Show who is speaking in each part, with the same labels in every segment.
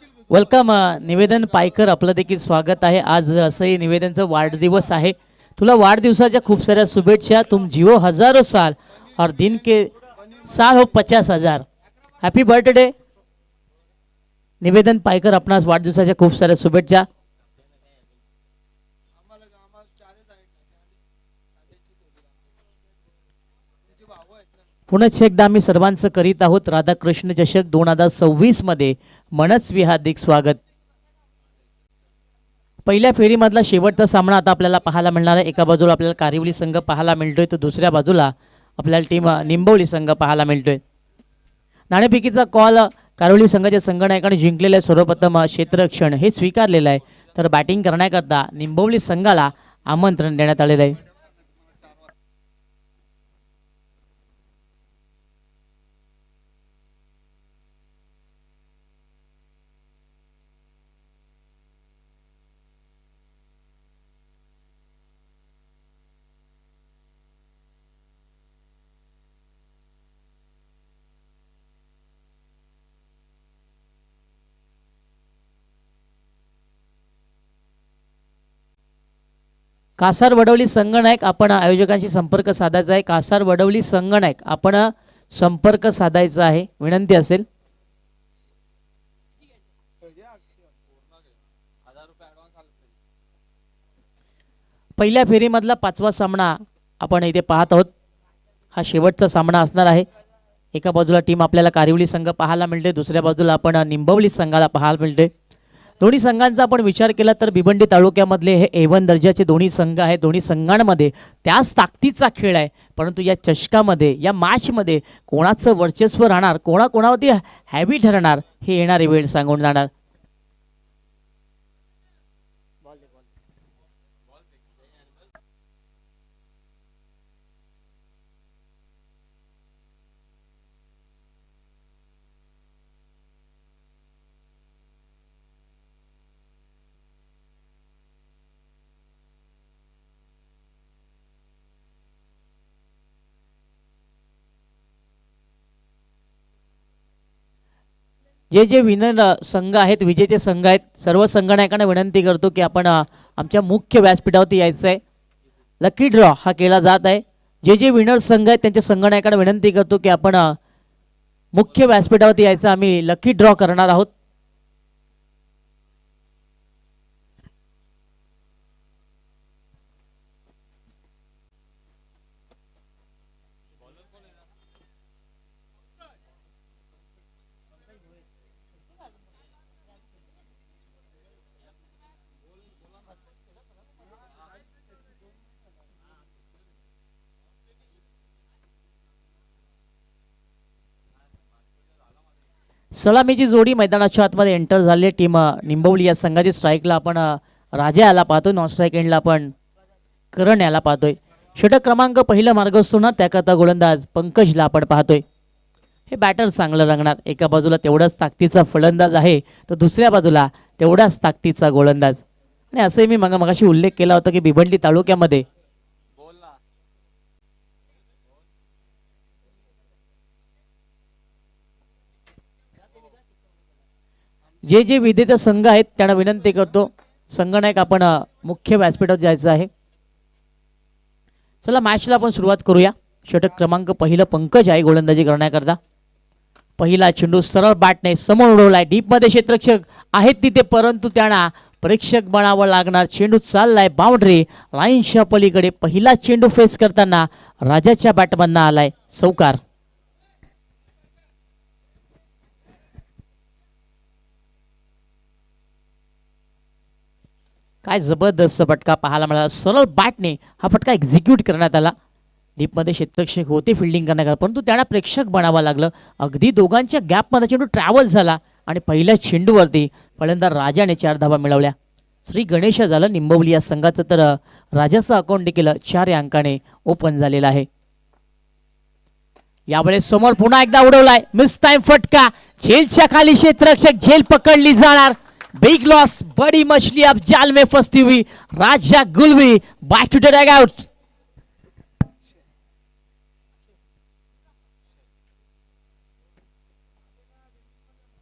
Speaker 1: Welcome निवेदन पायकर, आपलं देखील स्वागत आहे. आज असंही निवेदनचा वाढदिवस आहे. तुला वाढदिवसाच्या खूप साऱ्या शुभेच्छा. तुम जिओ हजारों साल और दिन के साल हो 50,000. हॅपी बर्थडे निवेदन पायकर. आपणास वाढदिवसाच्या खूप साऱ्या शुभेच्छा. पुनश्च एकदा आम्ही सर्वांचं करीत आहोत राधाकृष्ण चषक 2026 मध्ये मनस्वी हार्दिक स्वागत. पहिल्या फेरीमधला शेवटचा सामना आता आपल्याला पाहायला मिळणार आहे. एका बाजूला आपल्याला कारिवली संघ पाहायला मिळतोय, तर दुसऱ्या बाजूला आपल्याला टीम निंबवली संघ पाहायला मिळतोय. नाणेफेकीचा कॉल कारिवली संघाच्या संघनायकाने जिंकलेला आहे. सर्वप्रथम क्षेत्ररक्षण हे स्वीकारलेलं आहे, तर बॅटिंग करण्याकरता निंबवली संघाला आमंत्रण देण्यात आलेलं आहे. कासार वडवली संगनायक, आपण आयोजकांशी संपर्क साधायचा आहे. कासार वडवली संगनायक, आपण संपर्क साधायचा आहे, विनंती असेल. पहिल्या फेरीमधला 5वा सामना आपण इथे पाहत आहोत. हा शेवटचा सामना असणार आहे. एका बाजूला टीम आपल्याला कारिवली संघ पाहायला मिळते, दुसऱ्या बाजूला आपण निंबवली संघाला पाहायला मिळते. दोन्ही संघांचा आपण विचार केला तर भिवंडी तालुक्यामधले हे A1 दर्जाचे दोन्ही संघ आहेत. दोन्ही संघांमध्ये त्याच ताकदीचा खेळ आहे, परंतु या चषकामध्ये या मॅचमध्ये कोणाचं वर्चस्व राहणार, कोणावरती हॅवी ठरणार, हे येणारी वेळ सांगून जाणार. जे जे विनर संघ आहेत, विजेते संघ आहेत, सर्व संघनायकांना विनंती करतो की आपण आमच्या मुख्य व्यासपीठावरती यायचं आहे. लकी ड्रॉ हा केला जात आहे. जे जे विनर संघ आहेत त्यांच्या संघनायकांना विनंती करतो की आपण मुख्य व्यासपीठावरती यायचं, आम्ही लकी ड्रॉ करणार आहोत. सलामीची जोडी मैदानाच्या आतमध्ये एंटर झाली. टीम निंबवली या संघाची स्ट्राईकला आपण राजा याला पाहतोय, नॉन स्ट्राईक एंडला आपण करण याला पाहतोय. षटक क्रमांक पहिला मार्ग असतो ना, त्याकरता गोलंदाज पंकजला आपण पाहतोय. हे बॅटर चांगलं रंगणार. एका बाजूला तेवढाच ताकदीचा फलंदाज आहे, तर दुसऱ्या बाजूला तेवढाच ताकदीचा गोलंदाज. आणि असंही मी मगाशी उल्लेख केला होता की भिवंडी तालुक्यामध्ये जे जे विजेते संघ आहेत त्यांना विनंती करतो, संघनायक आपण मुख्य व्यासपीठावर जायचं आहे. चला मॅचला आपण सुरुवात करूया. षटक क्रमांक पहिलं पंकज आहे गोलंदाजी करण्याकरता. पहिला चेंडू सरळ बॅटने समोर उडवलाय. डीप मध्ये क्षेत्ररक्षक आहेत तिथे, परंतु त्यांना प्रेक्षक बनावं लागणार. चेंडू चाललाय बाउंड्री लाईनच्या पलीकडे. पहिला चेंडू फेस करताना राजाच्या बॅटमधनं आलाय चौकार. काय जबरदस्त फटका पाहायला मिळाला. सरळ बॅटने हा फटका एक्झिक्यूट करण्यात आला. डीपमध्ये क्षेत्ररक्षक होते फिल्डिंग करण्याकरता, परंतु त्यांना प्रेक्षक बनावं लागलं. अगदी दोघांच्या गॅपमध्ये चेंडू ट्रॅव्हल झाला आणि पहिल्या चेंडूवरती फलंदाज राजाने 4 धावा मिळवल्या. श्री गणेश झालं निंबवली या संघाचं, तर राजाचं अकाउंट देखील 4 अंकाने ओपन झालेलं आहे. यावेळेस समोर पुन्हा एकदा उडवलाय. मिस टाइम फटका. झेलच्या खाली क्षेत्ररक्षक, झेल पकडली जाणार. Big loss. बड़ी मछली अब जाल में फंसती हुई. Raja Gulvi back to the dugout.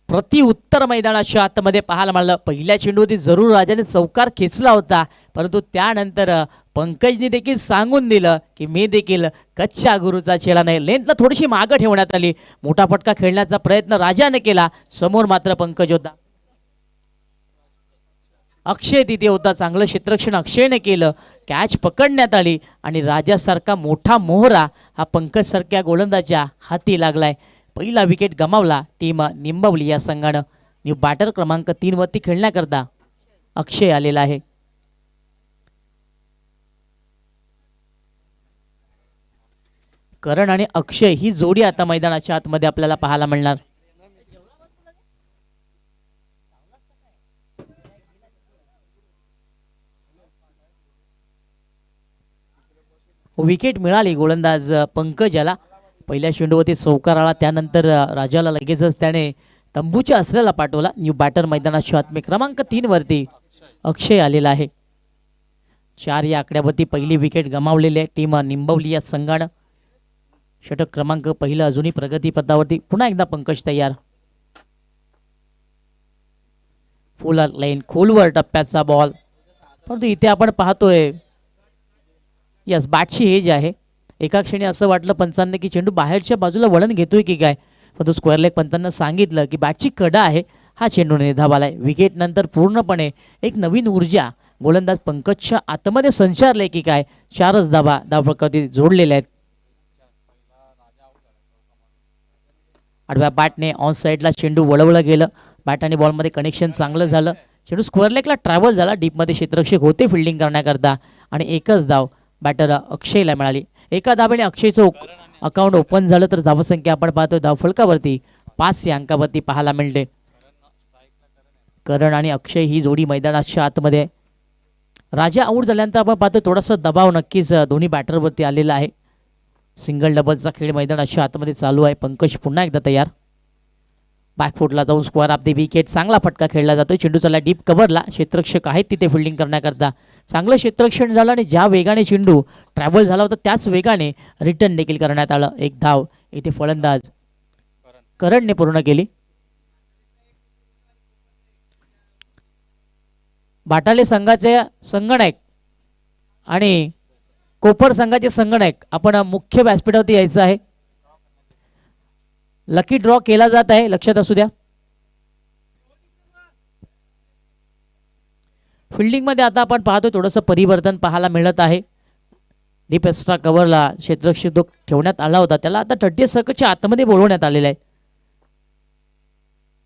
Speaker 1: प्रति उत्तर मैदानाच्या आतमध्ये पाहायला मिळालं. पहिल्या चेंडूवरती जरूर राजाने चौकार खेचला होता, परंतु त्यानंतर पंकजने देखील सांगून दिलं की मी देखील कच्च्या गुरुचा चेला नाही. लेंथला थोडीशी मागं ठेवण्यात आली. मोठा फटका खेळण्याचा प्रयत्न राजाने केला. समोर मात्र पंकज होता. अक्षय तिथे होता. चांगलं क्षेत्ररक्षण अक्षयने केलं. कॅच पकडण्यात आली आणि राजासारखा मोठा मोहरा हा पंकज सारख्या गोलंदाजाच्या हाती लागलाय. पहिला विकेट गमावला टीम निंबवली या संघानं. न्यू बॅटर क्रमांक 3 वरती खेळण्याकरता अक्षय आलेला आहे. करण आणि अक्षय ही जोडी आता मैदानाच्या आतमध्ये आपल्याला पाहायला मिळणार. विकेट मिळाली गोलंदाज पंकज याला. पहिल्या चेंडूवरती चौकार आला, त्यानंतर राजाला लगेचच त्याने तंबूच्या आसऱ्याला पाठवला. न्यू बॅटर मैदानाच्या आतमे क्रमांक 3 वरती अक्षय आलेला आहे. 4 या आकड्यावरती पहिली विकेट गमावलेली आहे टीम निंबवली या संघानं. षटक क्रमांक पहिलं अजूनही प्रगतीपथावरती. पुन्हा एकदा पंकज तयार. फुल लाईन खोलवर टप्प्याचा बॉल, परंतु इथे आपण पाहतोय यस बॅटची एज आहे. एका क्षणी असं वाटलं पंचांना की चेंडू बाहेरच्या बाजूला वळण घेतोय की काय, परंतु स्क्वेअर लेग पंचांना सांगितलं की बॅटची कडा आहे, हा चेंडू धावालाय. विकेट नंतर पूर्णपणे एक नवीन ऊर्जा गोलंदाज पंकजच्या आतमध्ये संचारले की काय. 4च धावा धावफलकावरती जोडलेल्या आहेत. आडव्या बॅटने ऑन साईडला चेंडू वळवलं गेलं. बॅट आणि बॉलमध्ये कनेक्शन चांगलं झालं. चेंडू स्क्वेअर लेगला ट्रॅव्हल झाला. डीपमध्ये क्षेत्ररक्षक होते फिल्डिंग करण्याकरता आणि एकच धाव बॅटर अक्षयला मिळाली. एका धावेने अक्षयचं अकाउंट ओपन झालं. तर धावसंख्या आपण पाहतोय धावफलकावरती 5 या अंकावरती पाहायला मिळते. करण आणि अक्षय ही जोडी मैदानाच्या आतमध्ये. राजा आऊट झाल्यानंतर आपण पाहतोय थोडासा दबाव नक्कीच दोन्ही बॅटरवरती आलेला आहे. सिंगल डबलचा खेळ मैदानाच्या आतमध्ये चालू आहे. पंकज पुन्हा एकदा तयार. बॅकफुटला जाऊन स्क्वेअर ऑफ द विकेट. चांगला फटका खेळला जातोय. चेंडू चालला डीप कव्हरला. क्षेत्ररक्षक आहेत तिथे फिल्डिंग करण्याकरता. चांगलं क्षेत्ररक्षण झालं आणि ज्या वेगाने चेंडू ट्रॅव्हल झाला होता त्याच वेगाने रिटर्न देखील करण्यात आलं. एक धाव इथे फलंदाज करणने पूर्ण केली. बाटाले संघाचे संगणक आणि कोपर संघाचे संगणक आपण मुख्य व्यासपीठावरती यायचं आहे. लकी ड्रॉ केला जात आहे, लक्षात असू द्या. फिल्डिंग मध्ये आता आपण पाहतोय थोडंसं परिवर्तन पाहायला मिळत आहे. डीप एक्स्ट्रा कव्हरला क्षेत्ररक्षक ठेवण्यात आला होता, त्याला आता 30 सर्कलच्या आतमध्ये बोलवण्यात आलेलं आहे.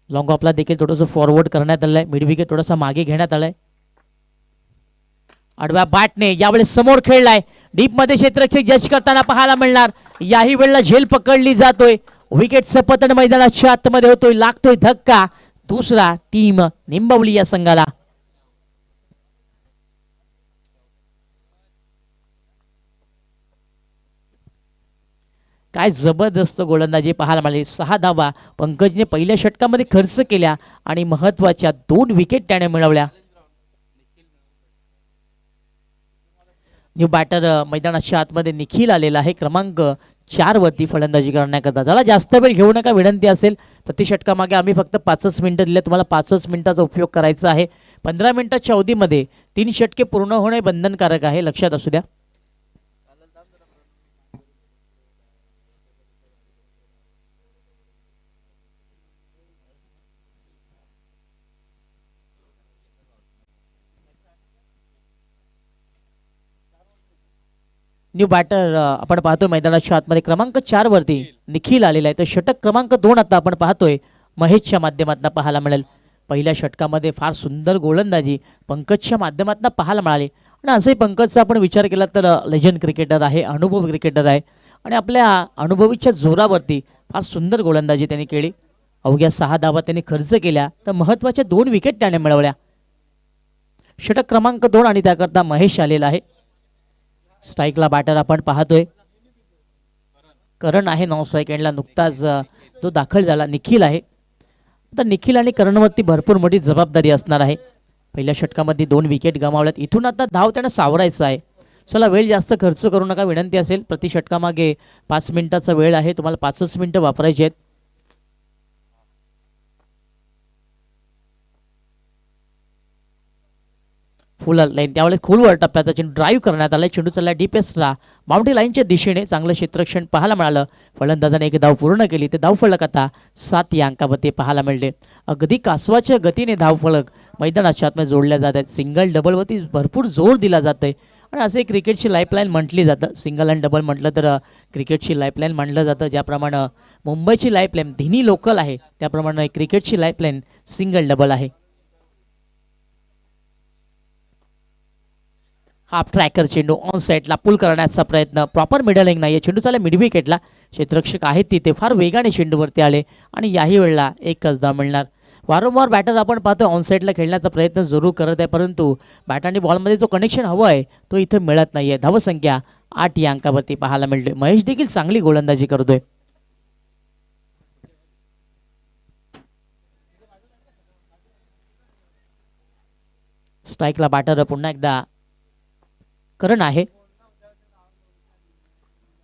Speaker 1: लॉंग ऑफला देखील थोडंसं फॉरवर्ड करण्यात आलंय. मिड विकेट थोडासा मागे घेण्यात आलाय. आडव्या बॅटने यावेळेस समोर खेळलाय. डीप मध्ये क्षेत्ररक्षक जज करताना पाहायला मिळणार. याही वेळेला झेल पकडली जातोय. विकेटचं पतन मैदानाच्या आतमध्ये होतोय. लागतोय धक्का दुसरा टीम निंबवली या संघाला. काय जबरदस्त गोलंदाजी पाहायला मिळाली. 6 धावा पंकजने पहिल्या षटकामध्ये खर्च केल्या आणि महत्वाच्या 2 विकेट त्याने मिळवल्या. न्यू बॅटर मैदानाच्या आतमध्ये निखिल आलेला आहे. क्रमांक 4 वरती फलंदाजी करण्याकरता. त्याला जास्त वेळ घेऊ नका विनंती असेल. प्रति षटकामागे आम्ही फक्त 5च मिनिटं दिले. तुम्हाला 5च मिनिटाचा उपयोग करायचा आहे. 15 मिनिटाच्या अवधीमध्ये 3 षटके पूर्ण होणे बंधनकारक आहे, लक्षात असू द्या. न्यू बॅटर आपण पाहतोय मैदानाच्या आतमध्ये क्रमांक 4 वरती निखिल आलेला आहे. तर षटक क्रमांक 2 आता आपण पाहतोय महेशच्या माध्यमातून पाहायला मिळेल. पहिल्या षटकामध्ये फार सुंदर गोलंदाजी पंकजच्या माध्यमातून पाहायला मिळाली. आणि असंही पंकजचा आपण विचार केला तर लेजंड क्रिकेटर आहे, अनुभवी क्रिकेटर आहे आणि आपल्या अनुभवीच्या जोरावरती फार सुंदर गोलंदाजी त्यांनी केली. अवघ्या 6 धावा त्यांनी खर्च केल्या, तर महत्त्वाच्या 2 विकेट त्याने मिळवल्या. षटक क्रमांक 2 आणि त्याकरता महेश आलेला आहे. स्ट्राईकला बॅटर आपण पाहतोय करण आहे. नॉन स्ट्राईक एंडला नुकताच तो दाखल झाला निखिल आहे. तर निखिल आणि करणवरती भरपूर मोठी जबाबदारी असणार आहे. पहिल्या षटकामध्ये 2 विकेट गमावल्यात. इथून आता धाव त्यानं सावरायचं आहे. चला वेळ जास्त खर्च करू नका विनंती असेल. प्रति षटकामागे 5 मिनिटाचा वेळ आहे. तुम्हाला 5च मिनिटं वापरायची आहेत. फुल लाईन त्यावेळेस खोलवर टप्प्याचा चेंडू ड्राईव्ह करण्यात आला. चेंडू चालला डीपेस्टला बाउंड्री लाईनच्या दिशेने. चांगलं क्षेत्ररक्षण पाहायला मिळालं. फलंदाजाने एक धाव पूर्ण केली. ते धावफलक आता 7 या अंकावरती पाहायला मिळते. अगदी कासवाच्या गतीने धावफलक मैदानाच्या आतमध्ये जोडल्या जात आहेत. सिंगल डबलवरती भरपूर जोर दिला जात आहे आणि असे क्रिकेटची लाईफलाईन म्हटली जातं. सिंगल अँड डबल म्हटलं तर क्रिकेटची लाईफलाईन म्हटलं जातं. ज्याप्रमाणे मुंबईची लाईफलाईन धिनी लोकल आहे त्याप्रमाणे क्रिकेटची लाईफलाईन सिंगल डबल आहे. हाफ ट्रॅकर चेंडू ऑन साईडला पुल करण्याचा प्रयत्न. प्रॉपर मिडलिंग नाही आहे. चेंडू चालला मिड विकेटला. क्षेत्ररक्षक आहेत तिथे फार वेगाने चेंडूवरती आले आणि याही वेळेला एकच धाव मिळणार. वारंवार बॅटर आपण पाहतो ऑन साईडला खेळण्याचा प्रयत्न जरूर करत आहे परंतु बॅट आणि बॉलमध्ये जो कनेक्शन हवं आहे तो इथे मिळत नाही आहे. धावसंख्या 8 या अंकावरती पाहायला मिळते. महेश देखील चांगली गोलंदाजी करतोय. स्ट्राईकला बॅटर पुन्हा एकदा करण आहे.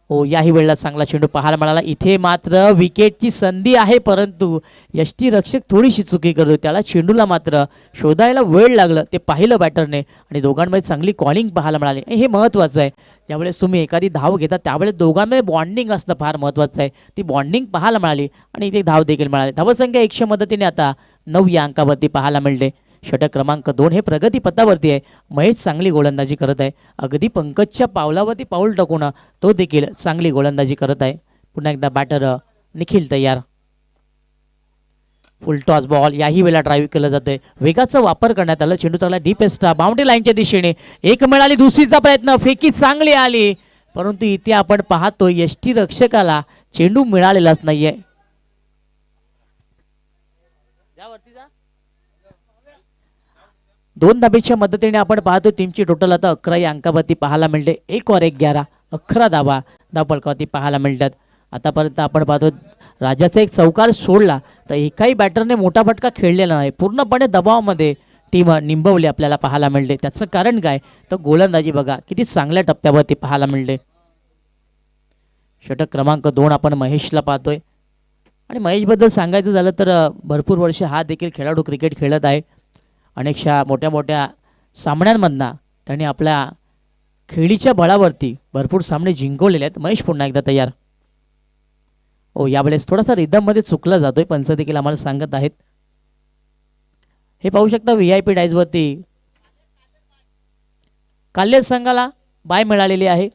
Speaker 1: हो याही वेळेला चांगला चेंडू पाहायला मिळाला. इथे मात्र विकेटची संधी आहे परंतु यष्टीरक्षक थोडीशी चुकी करतो. त्याला चेंडूला मात्र शोधायला वेळ लागलं ते पाहिलं बॅटरने आणि दोघांमध्ये चांगली कॉलिंग पाहायला मिळाली. हे महत्त्वाचं आहे. ज्यावेळेस तुम्ही एखादी धाव घेता त्यावेळेस दोघांमध्ये बॉन्डिंग असणं फार महत्त्वाचं आहे. ती बॉन्डिंग पाहायला मिळाली आणि इथे धाव देखील मिळाली. धावसंख्या 100 मदतीने आता 9 या अंकावरती पाहायला मिळते. षटक क्रमांक 2 हे प्रगती पथावरती आहे. महेश चांगली गोलंदाजी करत आहे. अगदी पंकजच्या पावलावरती पाऊल टाकून तो देखील चांगली गोलंदाजी करत आहे. पुन्हा एकदा बॅटर निखिल तयार. फुल टॉस बॉल याही वेळेला ड्राईव्ह केलं जाते. वेगाचा वापर करण्यात आला. चेंडू चांगला डीप एस्टा बाउंड्री लाईनच्या दिशेने. एक मिळाली. दुसरीचा प्रयत्न फेकी चांगली आली परंतु इथे आपण पाहतो यष्टीरक्षकाला चेंडू मिळालेलाच नाहीये. दोन धाबेच्या मदतीने आपण पाहतो टीमची टोटल आता 11 या अंकावरती पाहायला मिळते. 1 और 1 11 11 धावा धावफलकावरती पाहायला मिळतात. आतापर्यंत आपण पाहतो राजाचा एक चौकार सोडला तर एकाही बॅटरने मोठा फटका खेळलेला नाही. पूर्णपणे दबावामध्ये टीम निंबवली आपल्याला पाहायला मिळते. त्याचं कारण काय तर गोलंदाजी बघा किती चांगल्या टप्प्यावरती पाहायला मिळते. षटक क्रमांक 2 आपण महेशला पाहतोय आणि महेशबद्दल सांगायचं झालं तर भरपूर वर्ष हा देखील खेळाडू क्रिकेट खेळत आहे. अनेकशा मोठ्या मोठ्या सामन्यांमधनं त्यांनी आपल्या खेळीच्या बळावरती भरपूर सामने जिंकवलेले आहेत. महेश पुन्हा एकदा तयार. हो यावेळेस थोडासा रिदममध्ये चुकला जातोय. पंच देखील आम्हाला सांगत आहेत. हे पाहू शकता VIP डायजवरती काल्य संघाला बाय मिळालेली आहे.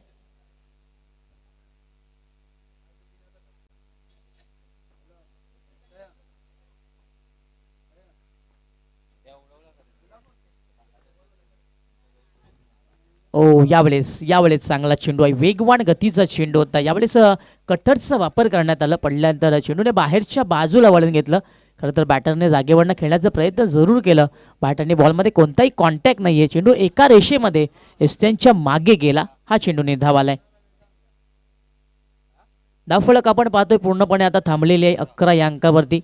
Speaker 1: ओ यावेळेस चांगला चेंडू आहे. वेगवान गतीचा चेंडू होता. यावेळेस कटरचा वापर करण्यात आला. पडल्यानंतर चेंडूने बाहेरच्या बाजूला वळून घेतलं. खरं तर बॅटरने जागेवरनं खेळण्याचा प्रयत्न जरूर केलं. बॅटरने बॉलमध्ये कोणताही कॉन्टॅक्ट नाही आहे. चेंडू एका रेषेमध्ये एस्ट्यांच्या मागे गेला. हा चेंडू निर्धाव आलाय. धावफलक आपण पाहतोय पूर्णपणे आता थांबलेली आहे 11 या अंकावरती.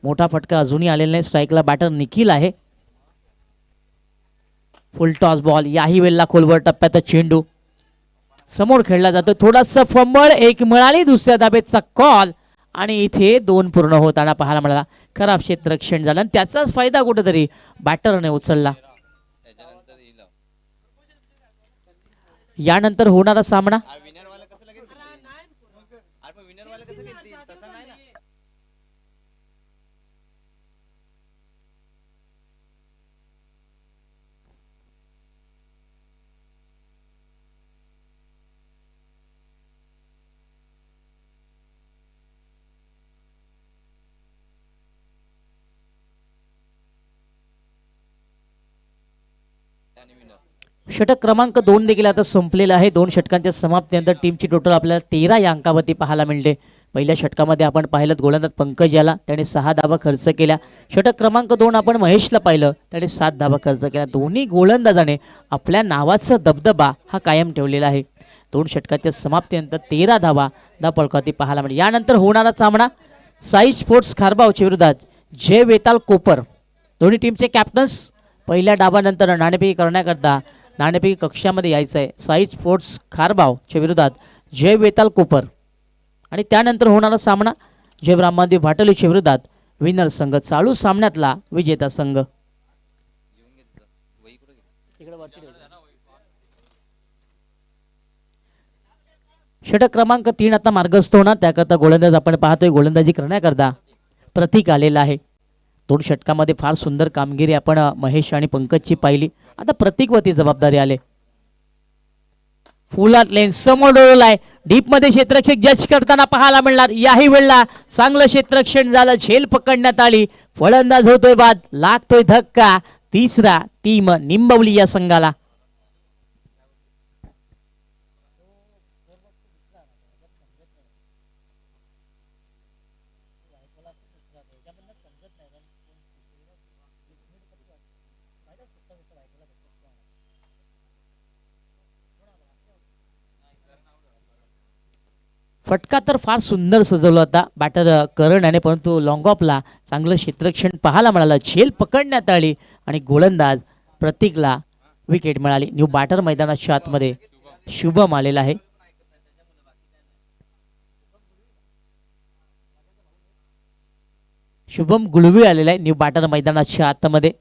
Speaker 1: मोठा फटका अजूनही आलेला नाही. स्ट्राईकला बॅटर निखिल आहे. फुल टॉस बॉल याही वेळेला खोलवर टप्प्यात चेंडू समोर खेळला जातो. थोडासा फंबळ. एक मिळाली. दुसऱ्या धाबेचा कॉल आणि इथे 2 पूर्ण होताना पाहायला मिळाला. खराब क्षेत्ररक्षण झालं आणि त्याचाच फायदा कुठेतरी बॅटरने उचलला. यानंतर होणारा सामना षटक क्रमांक 2 देखील आता संपलेला आहे. 2 षटकांच्या समाप्तीनंतर टीमची टोटल आपल्याला 13 या अंकावरती पाहायला मिळते. पहिल्या षटकामध्ये आपण पाहिलं गोलंदाज पंकज याला त्याने 6 धावा खर्च केल्या. षटक क्रमांक 2 आपण महेशला पाहिलं त्याने 7 धावा खर्च केल्या. दोन्ही गोलंदाजाने आपल्या नावाचा दबदबा हा कायम ठेवलेला आहे. 2 षटकाच्या समाप्तीनंतर 13 धावा धावफलकावरती पाहायला मिळते. यानंतर होणारा सामना साई स्पोर्ट्स खारबावच्या विरोधात जय वेताल कोपर. दोन्ही टीमचे कॅप्टन्स पहिल्या डावानंतर नाणेफेकी करण्याकरता नाणेफेकी कक्षामध्ये यायचं आहे. साई स्पोर्ट्स खारबावच्या विरोधात जय वेताल कोपर आणि त्यानंतर होणारा सामना जय ब्रह्मादेव भाटलीच्या विरोधात विनर संघ. चालू सामन्यातला विजेता संघ. षटक क्रमांक 3 आता मार्गस्थ होणार. त्याकरता गोलंदाज आपण पाहतोय गोलंदाजी करण्याकरता प्रतीक आलेला आहे. 2 षटकामध्ये फार सुंदर कामगिरी आपण महेश आणि पंकजची पाहिली. आता प्रतीकवरती जबाबदारी आले. फुलात लेन समोर डोळलाय. डीप मध्ये क्षेत्ररक्षक जज करताना पाहायला मिळणार. याही वेळेला चांगलं क्षेत्ररक्षण झालं. झेल पकडण्यात आली. फलंदाज होतोय बाद. लागतोय धक्का. तिसरा टीम निंबवली या संघाला. फटका तर फार सुंदर सजवला होता बॅटर करण याने, परंतु लॉंग ऑफला चांगलं क्षेत्ररक्षण पाहायला मिळालं. झेल पकडण्यात आली आणि गोलंदाज प्रतीकला विकेट मिळाली. न्यू बॅटर मैदानाच्या आतमध्ये शुभम आलेला आहे. शुभम गुळवी आलेला आहे न्यू बॅटर मैदानाच्या आतमध्ये.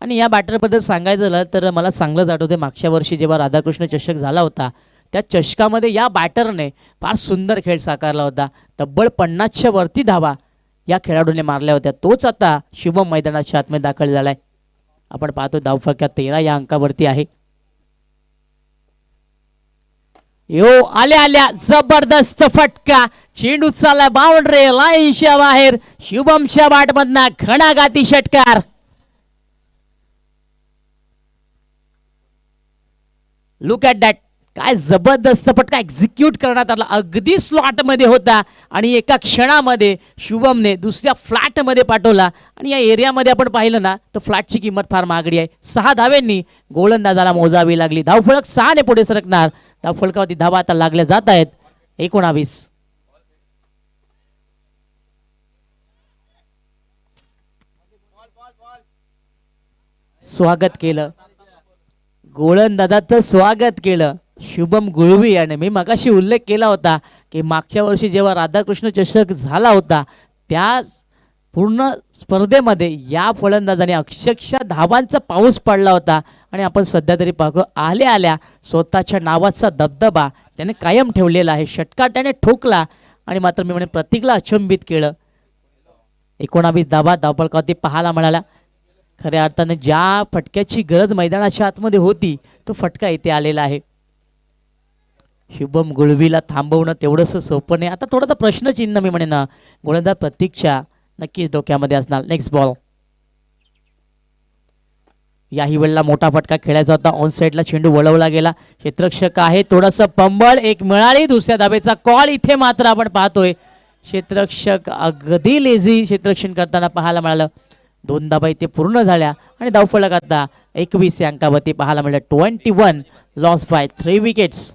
Speaker 1: आणि या बॅटरबद्दल सांगायचं झालं तर मला चांगलंच आठवते मागच्या वर्षी जेव्हा राधाकृष्ण चषक झाला होता त्या चषकामध्ये या बॅटरने फार सुंदर खेळ साकारला होता. तब्बल 50च्या वरती धावा या खेळाडूने मारल्या होत्या. तोच आता शुभम मैदानाच्या आतमध्ये दाखल झालाय. आपण पाहतो धावफलकात 13 या अंकावरती आहे. यो आल्या आल्या जबरदस्त फटका. चेंडू चालला बाउंड्री लाईनच्या बाहेर. शुभमच्या बॅटमधना घणाघाती षटकार. Look at that. काय जबरदस्त फटका एक्झिक्यूट करण्यात आला. अगदी स्लॉट मध्ये होता आणि एका क्षणामध्ये शुभमने दुसऱ्या फ्लॅट मध्ये पाठवला. आणि या एरियामध्ये आपण पाहिलं ना तर फ्लॅटची किंमत फार महागडी आहे. 6 धाव्यांनी गोलंदाजाला मोजावी लागली. धावफलक 6 ने पुढे सरकणार. धावफलकावरती धावा आता लागल्या जात आहेत. 19. स्वागत केलं गोलंदाजाचं, स्वागत केलं शुभम गुळवी याने. मी मगाशी उल्लेख केला होता की मागच्या वर्षी जेव्हा राधाकृष्ण चषक झाला होता त्या पूर्ण स्पर्धेमध्ये या फलंदाजाने अक्षरशः धावांचा पाऊस पडला होता. आणि आपण सध्या तरी पाहतो आल्या आल्या स्वतःच्या नावाचा दबदबा त्याने कायम ठेवलेला आहे. षटकार त्याने ठोकला आणि मात्र मी म्हणे प्रतीकला अचंबित केलं. 19 धावा धावफलकावरती पाहायला मिळाला. खऱ्या अर्थाने ज्या फटक्याची गरज मैदानाच्या आतमध्ये होती तो फटका इथे आलेला आहे. शुभम गुळवीला थांबवणं तेवढंसं सोपं नाही. आता थोडं प्रश्नचिन्ह मी म्हणेन गोलंदाज प्रतीकच्या नक्कीच डोक्यामध्ये असणार. Next ball. याही वेळेला मोठा फटका खेळायचा होता. ऑन साईडला चेंडू वळवला गेला. क्षेत्ररक्षक आहे थोडंसं पंबळ. एक मिळाली. दुसऱ्या धावेचा कॉल. इथे मात्र आपण पाहतोय क्षेत्ररक्षक अगदी लेझी क्षेत्ररक्षण करताना पाहायला मिळालं. 2 धावा इथे पूर्ण झाल्या आणि धावफलक आता 21 या अंकावरती पाहायला मिळालं. 21 लॉस बाय 3 विकेट्स.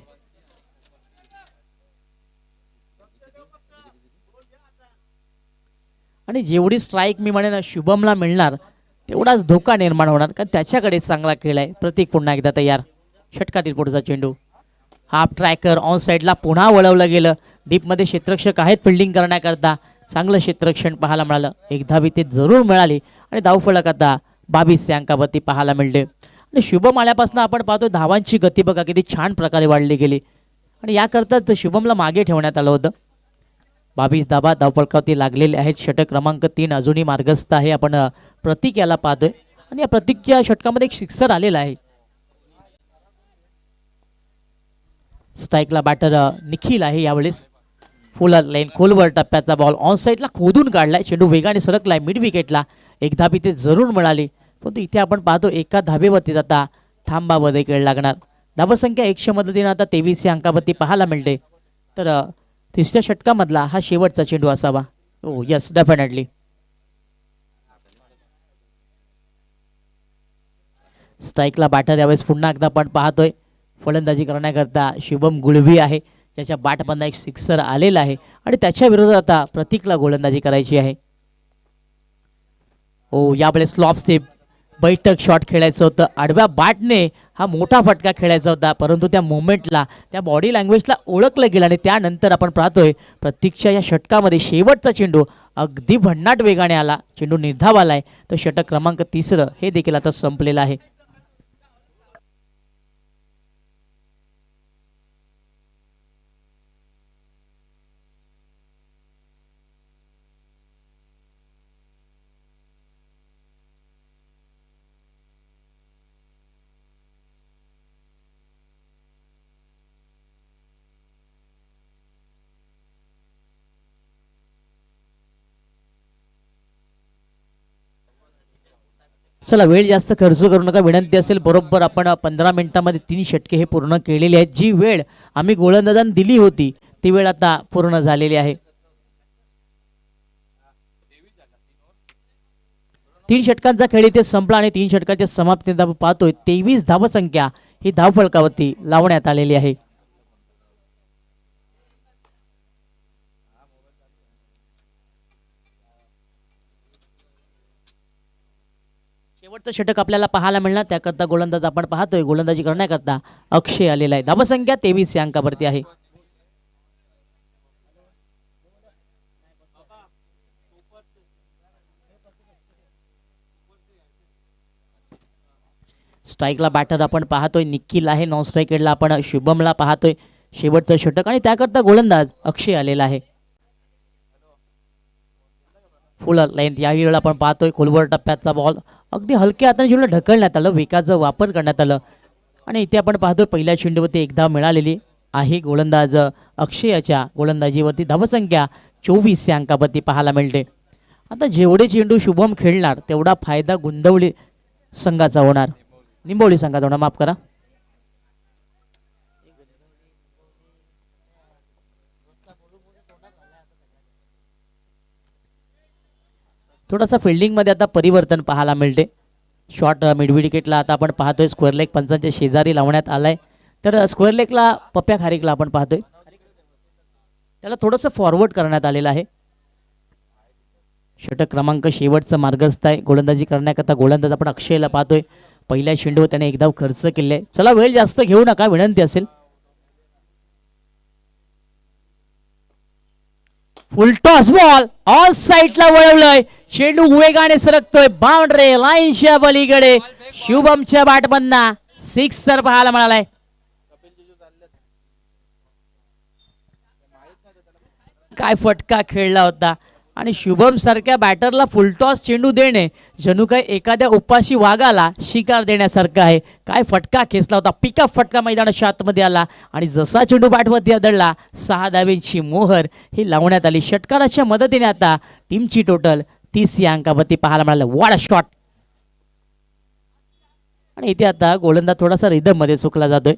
Speaker 1: आणि जेवढी स्ट्राईक मी म्हणेन शुभमला मिळणार तेवढाच धोका निर्माण होणार कारण त्याच्याकडे चांगला खेळ आहे. प्रतीक पुन्हा एकदा तयार. षटकातील पुढचा चेंडू. हाफ ट्रॅकर ऑन साईडला पुन्हा वळवलं गेलं. डीपमध्ये क्षेत्ररक्षक आहेत फिल्डिंग करण्याकरता. चांगलं क्षेत्ररक्षण पाहायला मिळालं. 1 धाव इथे जरूर मिळाली आणि धावफलक आता 22 या अंकावरती पाहायला मिळते. आणि शुभम आल्यापासून आपण पाहतो धावांची गती बघा किती छान प्रकारे वाढली गेली आणि याकरताच शुभमला मागे ठेवण्यात आलं होतं. 22 धावा धावफलकावरती लागलेले आहेत. षटक क्रमांक 3 अजूनही मार्गस्थ आहे. आपण प्रतीक याला पाहतोय आणि या प्रतीकच्या षटकामध्ये एक सिक्सर आलेला आहे. स्ट्राईकला बॅटर निखिल आहे यावेळेस. फुल लाईन खोलवर टप्प्याचा बॉल ऑन साईडला खोदून काढलाय. चेंडू वेगाने सरकलाय मिड विकेटला. 1 धाव इथे जरूर मिळाली परंतु इथे आपण पाहतो एका धावेवरती जाता थांबावं देखील लागणार. धावसंख्या 100 मदतीने आता 23 या अंकावरती पाहायला मिळते. तर तिसऱ्या षटकामधला हा शेवटचा चेंडू असावा. Oh yes definitely. स्ट्राईकला बॅटर यावेळेस पुन्हा एकदा आपण पाहतोय फलंदाजी करण्याकरता शुभम गुळवी आहे ज्याच्या बॅटमधून एक सिक्सर आलेला आहे आणि त्याच्या विरोधात आता प्रतीकला गोलंदाजी करायची आहे. ओ यावेळेस स्लॉप स्टेप बैठक शॉट खेळायचं होतं. आडव्या बॅटने हा मोठा फटका खेळायचा होता परंतु त्या मोमेंटला त्या बॉडी लँग्वेजला ओळखलं गेलं आणि त्यानंतर आपण पाहतोय प्रतीकच्या या षटकामध्ये शेवटचा चेंडू अगदी भन्नाट वेगाने आला. चेंडू निर्धाव आलाय. तर षटक क्रमांक 3 हे देखील आता संपलेलं आहे. चला वेळ जास्त खर्च करू नका, विनंती असेल. बरोबर आपण 15 मिनिटांमध्ये 3 षटके हे पूर्ण केलेली आहेत. जी वेळ आम्ही गोलंदाजांना दिली होती ती वेळ आता पूर्ण झालेली आहे. 3 षटकांचा खेळ इथे संपला आणि 3 षटकाच्या समाप्तीत आपण पाहतोय 23 धावसंख्या ही धावफलकावरती लावण्यात आलेली आहे. शेवटचं षटक आपल्याला पाहायला मिळणार, त्याकरता गोलंदाज आपण पाहतोय गोलंदाजी करण्याकरता अक्षय आलेला आहे. धावसंख्या 23 या अंकावरती आहे. स्ट्राईकला बॅटर आपण पाहतोय निखिल आहे, नॉन स्ट्राईकला आपण शुभमला पाहतोय. शेवटचं षटक आणि त्याकरता गोलंदाज अक्षय आलेला आहे. फुल लेंथ या वेळेला आपण पाहतोय खोलवर टप्प्यातला बॉल अगदी हलक्या हाताने जेवढं ढकलण्यात आलं, वेगाचा वापर करण्यात आलं आणि इथे आपण पाहतोय पहिल्या चेंडूवरती एक धाव मिळालेली आहे. गोलंदाज अक्षयाच्या गोलंदाजीवरती धावसंख्या 24 या अंकावरती पाहायला मिळते. आता जेवढे चेंडू शुभम खेळणार तेवढा फायदा गुंदवली संघाचा होणार, निंबोली संघाचा होणार, माफ करा. थोडासा फिल्डिंगमध्ये आता परिवर्तन पाहायला मिळते. शॉट मिड विकेटला आता आपण पाहतोय स्क्वेअर लेग पंचांच्या शेजारी लावण्यात आलाय. तर स्क्वेअर लेगला पप्प्या खारीकला आपण पाहतोय त्याला थोडंसं फॉरवर्ड करण्यात आलेलं आहे. षटक क्रमांक शेवटचं मार्गस्थ आहे. गोलंदाजी करण्याकरता गोलंदाज आपण अक्षयला पाहतोय. पहिल्या चेंडूवर त्याने एक धाव खर्च केले. चला वेळ जास्त घेऊ नका, विनंती असेल. फुलटॉस बॉल ऑन साईडला वळवलंय, चेंडू वेगाने सरकतोय बाउंड्री लाईनच्या पलीकडे. शुभमच्या बॅटमधना सिक्सर पाहायला मिळालाय. काय फटका खेळला होता आणि शुभम सारख्या बॅटरला फुलटॉस चेंडू देणे जणू काय एखाद्या उपाशी वाघाला शिकार देण्यासारखं आहे. काय फटका खेचला होता, पिकअप फटका मैदानाच्या आतमध्ये आला आणि जसा चेंडू बॅटवरती आदळला 6 धावेंची मोहर ही लावण्यात आली. षटकाराच्या मदतीने आता टीमची टोटल 30 या अंकावरती पाहायला मिळालं. What a shot. आणि इथे आता गोलंदाज थोडासा रिदम मध्ये चुकला जातोय,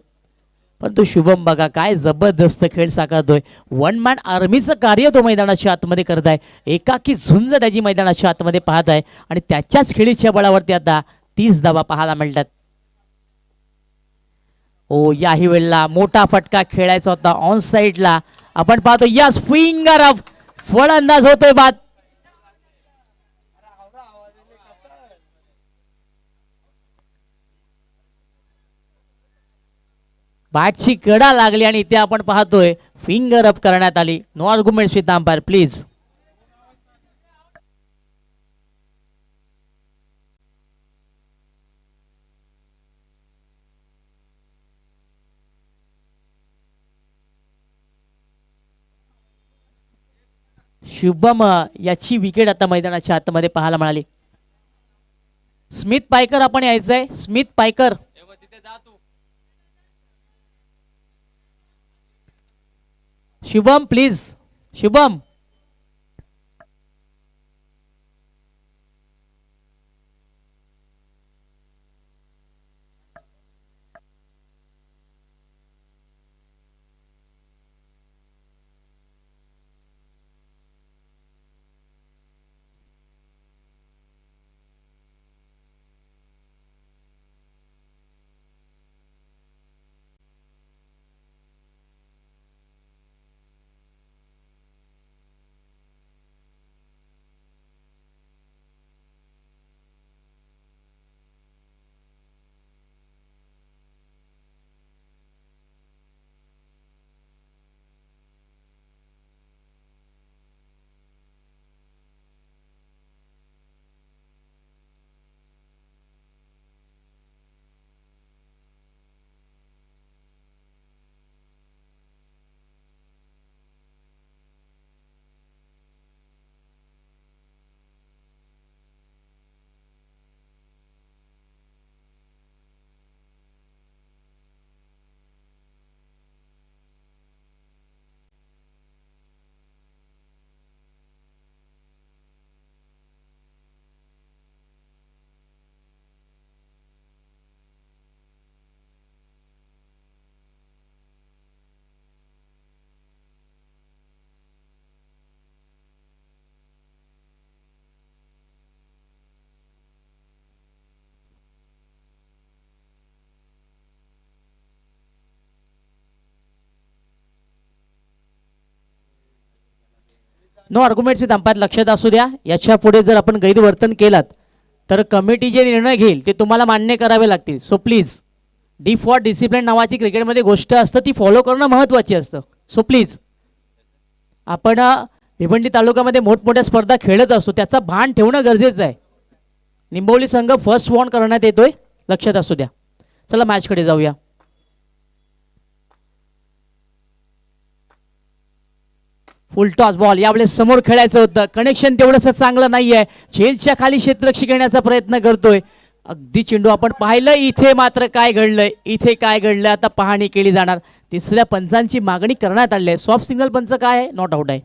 Speaker 1: परंतु शुभम बघा काय जबरदस्त खेळ साकारतोय. वन मॅन आर्मीचं कार्य तो मैदानाच्या आतमध्ये करत आहे. एकाकी झुंज त्याची मैदानाच्या आतमध्ये पाहत आहे आणि त्याच्याच खेळीच्या बळावरती आता 30 धावा पाहायला मिळतात. ओ याही वेळेला मोठा फटका खेळायचा होता ऑन साईडला. आपण पाहतो या स्विंगर ऑफ फलंदाज होतोय बाद. बॅटची कडा लागली आणि इथे आपण पाहतोय फिंगर अप करण्यात आली. No arguments with umpire please. Shubham याची विकेट आता मैदानाच्या आतमध्ये पाहायला मिळाली. स्मिथ पायकर आपण यायचंय. Smith Paikar Shubham please. Shubham no arguments with umpire लक्षात असू द्या. याच्या पुढे जर आपण गैरवर्तन केलात तर कमिटी जे निर्णय घेईल ते तुम्हाला मान्य करावे लागतील. So please D for discipline नावाची क्रिकेटमध्ये गोष्ट असतं, ती फॉलो करणं महत्त्वाची असतं. सो प्लीज आपण भिवंडी तालुक्यामध्ये मोठमोठ्या स्पर्धा खेळत असतो, त्याचा भान ठेवणं गरजेचं आहे. निंबवली संघ फर्स्ट वॉर्न करण्यात येतोय, लक्षात असू द्या. चला मॅचकडे जाऊया. फुल टॉस बॉल यावेळेस समोर खेळायचं होतं, कनेक्शन तेवढंसं चांगलं नाहीये. झेलच्या खाली क्षेत्ररक्षक घेण्याचा प्रयत्न करतोय. अगदी चेंडू आपण पाहिलं. इथे मात्र काय घडलंय, इथे काय घडलंय आता पाहणी केली जाणार. तिसऱ्या पंचांची मागणी करण्यात आली आहे. सॉफ्ट सिग्नल पंच काय आहे, नॉट आउट आहे.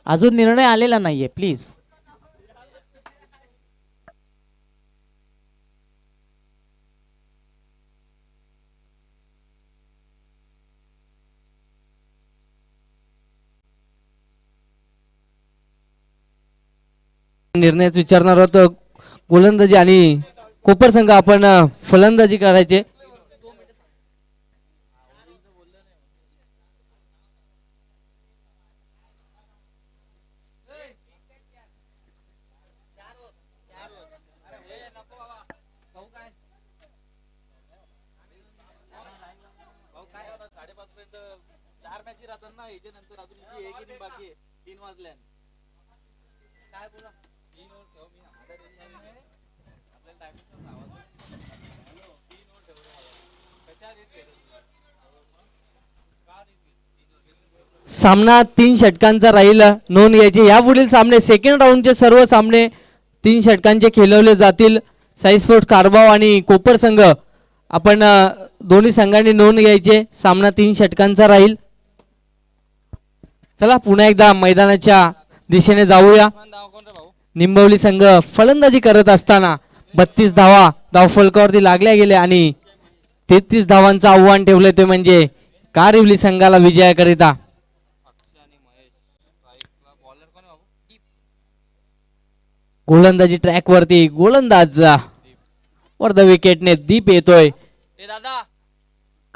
Speaker 1: अजून निर्णय आलेला नाहीये, प्लीज.
Speaker 2: निर्णयच विचारणार आहोत. गोलंदाजी आणि कोपर संघ आपण फलंदाजी करायचे. सामना 3 षटकांचा राहील. नोंद घ्यायची, यापुढील सामने सेकंड राऊंडचे सर्व सामने 3 षटकांचे खेळवले जातील. साई स्पोर्ट्स कारभाव आणि कोपर संघ आपण दोन्ही संघांनी नोंद घ्यायचे. सामना 3 षटकांचा राहील. चला पुन्हा एकदा मैदानाच्या दिशेने जाऊया. निंबवली संघ फलंदाजी करत असताना 32 धावा धावफलकावरती लागल्या गेल्या आणि 33 धावांचं आव्हान ठेवले ते म्हणजे कारिवली संघाला विजयाकरिता. गोलंदाजी ट्रॅक वरती गोलंदाज वर द विकेटने दीप येतोय.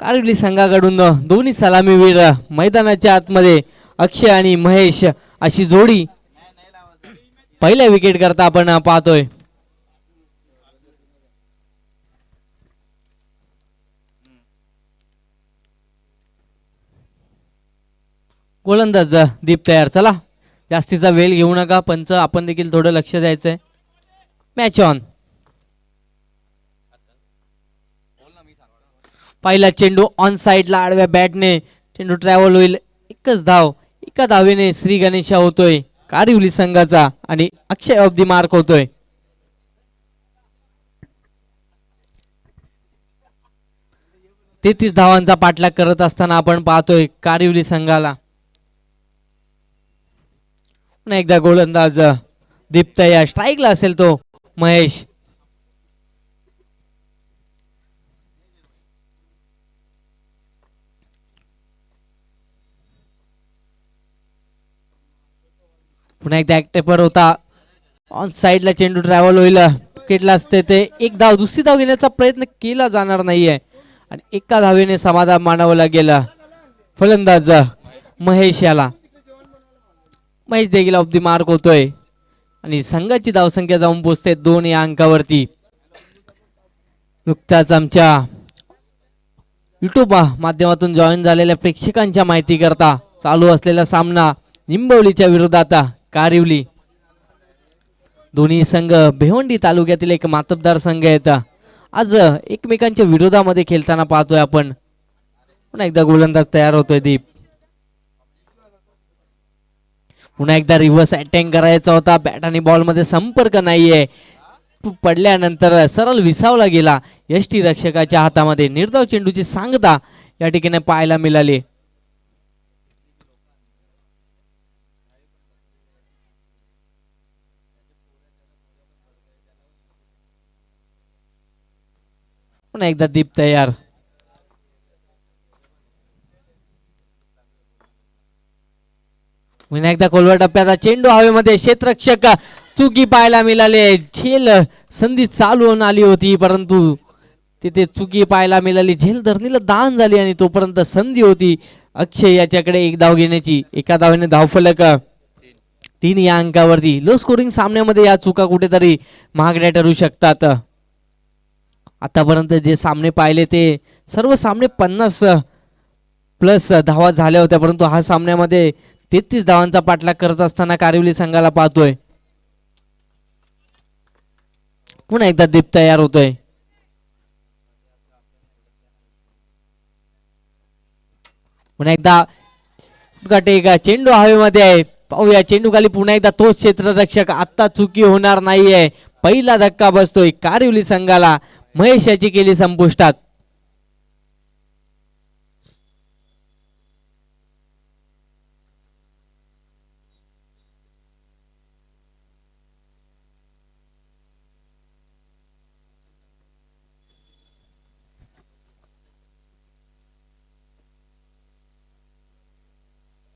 Speaker 2: कारिवली संघाकडून दोन्ही सलामीवीर मैदानाच्या आतमध्ये अक्षय आणि महेश अशी जोडी पहिल्या विकेट करता आपण पाहतोय. गोलंदाज दीप तयार. चला जास्तीचा वेळ घेऊ नका पंच, आपण देखील थोडं लक्ष द्यायचंय. Match on. पहिला चेंडू ऑन साइडला आडव्या बॅटने चेंडू ट्रॅव्हल होईल. एकच धाव, एका धावेने श्री गणेशा होतोय कारिवली संघाचा आणि अक्षय ऑफ दी मार्क होतोय. तेहतीस धावांचा पाठलाग करत असताना आपण पाहतोय कारिवली संघाला. एकदा गोलंदाज दीप्त या स्ट्राईकला असेल तो महेश. पुन्हा एकदा ऍक्टिव्हर होता. ऑन साइडला चेंडू ट्रॅव्हल होईल. विकेटला असते ते एक धाव, दुसरी धाव घेण्याचा प्रयत्न केला जाणार नाहीये आणि एका धावेने समाधान मानावं लागेल फलंदाज महेश याला. महेश देखील ऑफ दी मार्क होतोय आणि संघाची धावसंख्या जाऊन पोहोचते 2 या अंकावरती. नुकताच आमच्या युट्यूब माध्यमातून जॉईन झालेल्या प्रेक्षकांच्या माहिती करता चालू असलेला सामना निंबवलीच्या विरोधात कारिवली. दोन्ही संघ भिवंडी तालुक्यातील एक मातबदार संघ आहेत आज एकमेकांच्या विरोधामध्ये खेळताना पाहतोय आपण. पुन्हा एकदा गोलंदाज तयार होतोय दीप. पुन्हा एकदा रिव्हर्स अटॅक करायचा होता, बॅट आणि बॉल मध्ये संपर्क नाहीये. पडल्यानंतर सरळ विसावला गेला यष्टी रक्षकाच्या हातामध्ये. निर्धाव चेंडूची सांगता या ठिकाणी पाहायला मिळाली. पुन्हा एकदा दीप तयार. पुन्हा एकदा खोलवर टप्प्याचा चेंडू हवेमध्ये. क्षेत्ररक्षक चुकी पाहायला मिळाले. झेल संधी चालू होऊन आली होती परंतु तिथे चुकी पाहायला मिळाली. झेल धरणीला दान झाली आणि तोपर्यंत संधी होती अक्षय याच्याकडे एक धाव घेण्याची. एका धावेने धावफलक 3 या अंकावरती. लो स्कोरिंग सामन्यामध्ये या चुका कुठेतरी महागड्या ठरू शकतात. आतापर्यंत जे सामने पाहिले ते सर्व सामने 50 प्लस धावा झाल्या होत्या परंतु हा सामन्यामध्ये 33 धावांचा पाठलाग करत असताना कारिवली संघाला पाहतोय. पुन्हा एकदा दीप तयार होतोय. पुन्हा एकदा एक चेंडू हवेमध्ये आहे. पाहूया चेंडू खाली पुन्हा एकदा तोच क्षेत्ररक्षक. आता चुकी होणार नाहीये. पहिला धक्का बसतोय कारिवली संघाला. महेश याची केली संपुष्टात.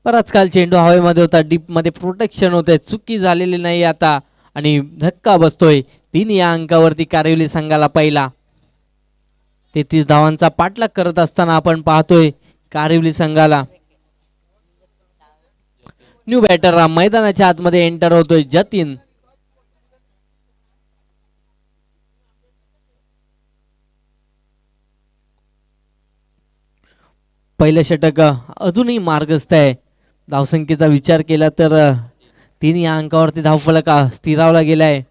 Speaker 2: बराच काल चेंडू हवेमध्ये होता. डीप मध्ये प्रोटेक्शन होते. चुकी झालेली नाही आता आणि धक्का बसतोय. 3 या अंकावरती कारिवली संघाला पहिला. 33 धावांचा पाठलाग करत असताना आपण पाहतोय कारिवली संघाला. न्यू बॅटर मैदानाच्या आतमध्ये एंटर होतोय जतीन. पहिलं षटक अजूनही मार्गस्थ आहे. धावसंख्येचा विचार केला तर 3 या अंकावरती धावफलक स्थिरावला गेलाय.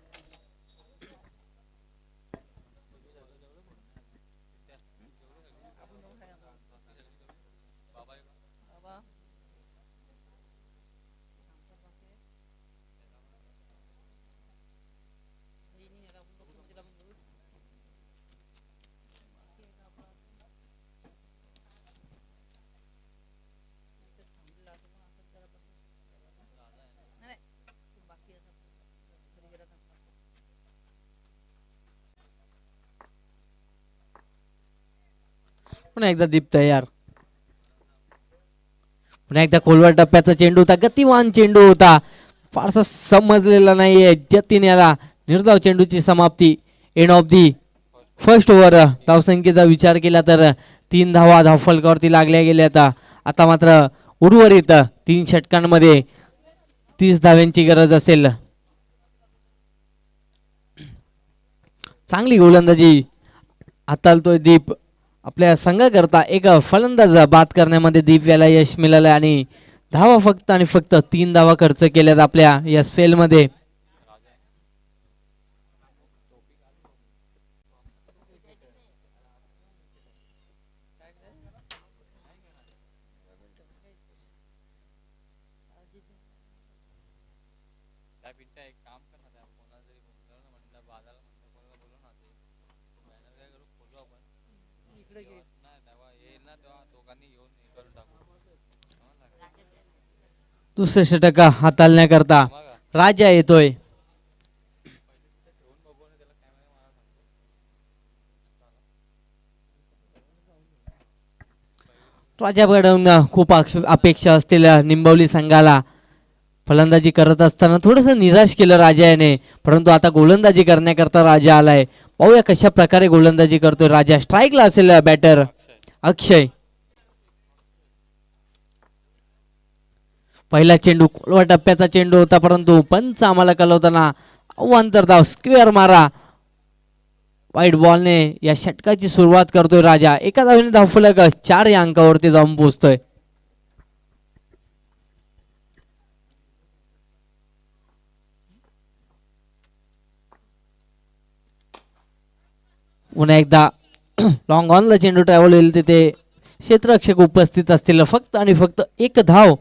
Speaker 2: पुन्हा एकदा दीप तयार. पुन्हा एकदा खोलवर टप्प्याचा चेंडू होता. गतिवान चेंडू होता. फारसा समजलेला नाहीये जतीन याला. निर्धाव चेंडूची समाप्ती. End of the first over. धावसंख्येचा विचार केला तर 3 धावा धावफलकावरती लागल्या गेल्या. आता मात्र उर्वरित 3 षटकांमध्ये 30 धाव्यांची गरज असेल. चांगली गोलंदाजी हाताळतोय दीप. आपल्या संघाकरता एक फलंदाज बाद करण्यामध्ये दीप याला यश मिळालं आणि धावा फक्त आणि फक्त 3 धावा खर्च केल्यात आपल्या या स्पेल मध्ये. दुसरे षटक हाताळण्याकरता राजा येतोय. राजाकडून खूप अपेक्षा असतील निंबवली संघाला. फलंदाजी करत असताना थोडस निराश केलं राजा याने परंतु आता गोलंदाजी करण्याकरता राजा आलाय. पाहूया कशा प्रकारे गोलंदाजी करतोय राजा. स्ट्राईकला असेल बॅटर अक्षय. पहिला चेंडू खोलवा टप्प्याचा चेंडू होता परंतु पंच आम्हाला कळवताना अवांतर धाव स्क्वेअर मारा. वाईट बॉलने या षटकाची सुरुवात करतोय राजा. एका धावेने धावफलक 4 या अंकावरती जाऊन पोहोचतोय. पुन्हा एकदा लॉंग ऑनला चेंडू ट्रॅव्हल होईल तिथे क्षेत्ररक्षक उपस्थित असतील. फक्त आणि फक्त एक धाव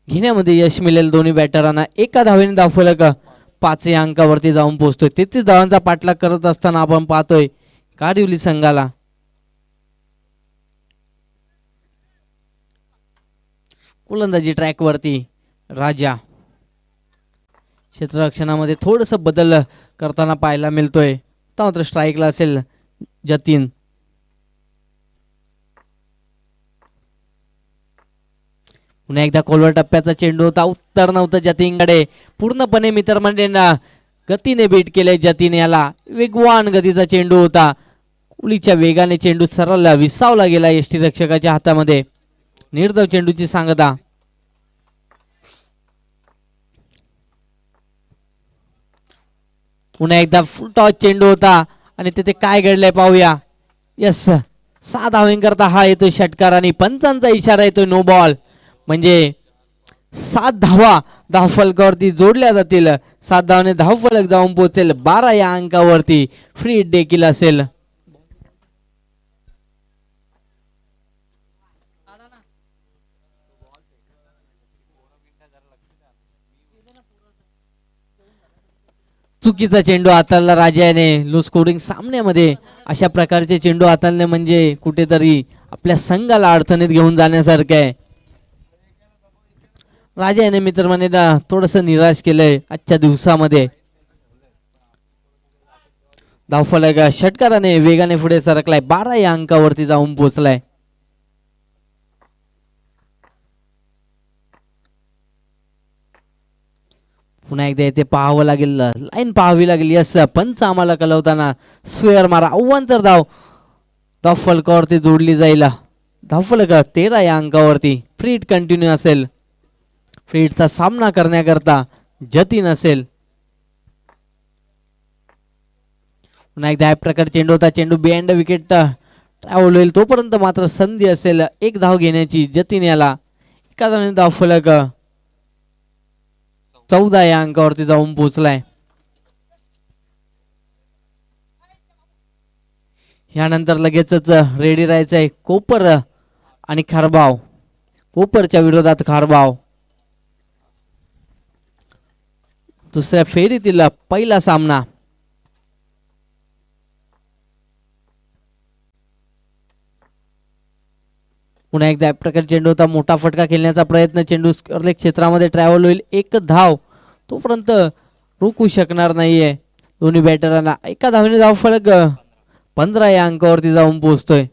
Speaker 2: घेण्यामध्ये यश मिळेल दोन्ही बॅटरांना. एका धावेने धावफलक 5 या अंकावरती जाऊन पोहोचतोय. 33 धावांचा पाठलाग करत असताना आपण पाहतोय कारिवली संघाला. गोलंदाजी ट्रॅकवरती राजा. क्षेत्ररक्षणामध्ये थोडस बदल करताना पाहायला मिळतोय. आता मात्र स्ट्राईकला असेल जतीन. पुन्हा एकदा खोलवर टप्प्याचा चेंडू होता. उत्तर नव्हतं जतीनकडे. पूर्णपणे मित्रमंडळींना गतीने बीट केले जतीन याला. वेगवान गतीचा चेंडू होता. कुलीच्या वेगाने चेंडू सरळ विसावला गेला यष्टीरक्षकाच्या हातामध्ये. निर्धाव चेंडूची सांगता. पुन्हा एकदा फुल टॉस चेंडू होता आणि तिथे काय घडलंय पाहूया. यस 6 धावांकरता हा येतोय षटकार आणि पंचांचा इशारा येतोय नो बॉल. म्हणजे 7 धावा धावफलकावरती जोडल्या जातील. 7 धावाने धावफलक जाऊन पोहोचेल 12 या अंकावरती. फ्री हिट देखील असेल. चुकीचा चेंडू हाताळला राजाने. लो स्कोरिंग सामन्यामध्ये अशा प्रकारचे चेंडू हाताळणे म्हणजे कुठेतरी आपल्या संघाला अडचणीत घेऊन जाण्यासारखं आहे. राजा याने मित्रमंडळींना थोडस निराश केलंय आजच्या दिवसामध्ये. धावफलक षटकाराने वेगाने पुढे सरकलाय. 12 या अंकावरती जाऊन पोहोचलाय. पुन्हा एकदा येथे पाहावं लागेल. लाईन पाहावी लागेल. यस पंच आम्हाला कळवताना स्क्वेअर मारा. अव्वंतर धाव धावफलकावरती जोडली जाईल. धावफलक 13 या अंकावरती. फ्री हिट कंटिन्यू असेल. फ्री हिटचा सामना करण्याकरता जतीन असेल. पुन्हा एकदा या प्रकार चेंडू होता. चेंडू बिहाइंड विकेट ट्रॅव्हल होईल तोपर्यंत मात्र संधी असेल एक धाव घेण्याची जतीन याला. एका धावाने धावफलक 14 या अंकावरती जाऊन पोहोचलाय. यानंतर लगेचच रेडी राहायचंय कोपर आणि खारबाव. कोपरच्या विरोधात खारबाव. दुसऱ्या फेरीतील पहिला सामना. पुन्हा एकदा प्रकारे चेंडू होता. मोठा फटका खेळण्याचा प्रयत्न. चेंडू क्षेत्रामध्ये ट्रॅव्हल होईल. एक धाव तोपर्यंत रोखू शकणार नाहीये दोन्ही बॅटरांना. एका धावेने धावफलक 15 या अंकावरती जाऊन पोहोचतोय.